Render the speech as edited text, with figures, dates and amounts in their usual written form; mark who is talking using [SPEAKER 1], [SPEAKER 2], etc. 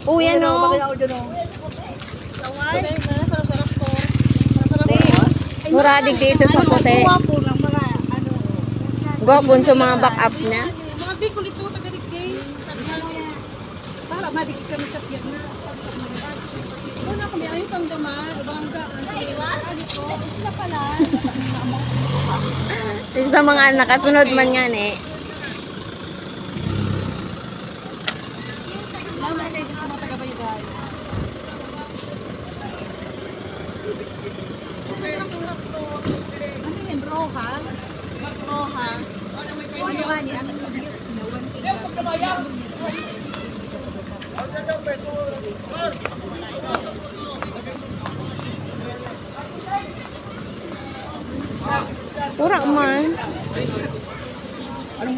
[SPEAKER 1] Oh, yan o. Muradig dito sa puti. Gwapon sa mga back up niya.
[SPEAKER 2] Mga bikol ito, taga-digay. Para madikit kami sa pierna. Una kami, ayun pang daman, bangga, sila pala.
[SPEAKER 1] Sa mga nakasunod man yan eh.
[SPEAKER 2] Salamat kayo sa mga taga-baybay. Ano yun, roha? Roha. Ano nga niya? Ang nabiyos niya, 1
[SPEAKER 1] Pura man.
[SPEAKER 3] Anong